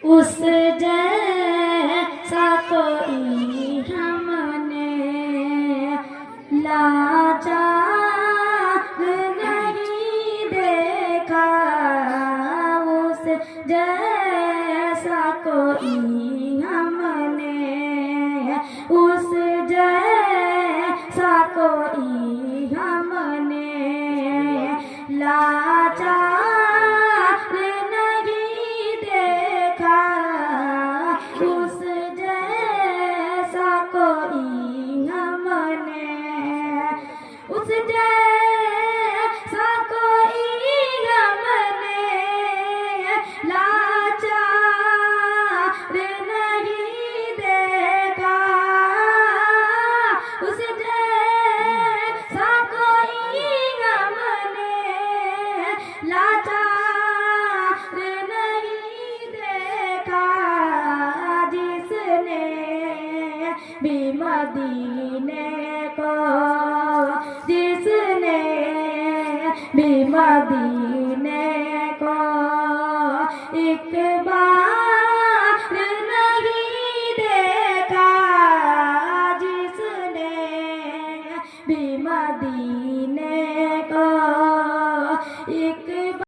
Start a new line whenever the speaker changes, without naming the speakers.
उस जैसा कोई हमने लाचार नहीं देखा, उस जैसा कोई हमने, उस जैसा कोई हमने लाचार नहीं देखा, उस जैसा कोई हमने, उस जैसा कोई हमने लाचार नहीं देखा, उस जैसा कोई हमने लाचार नहीं देखा, जिसने भी मदीने को, जिसने भी मदीने को एक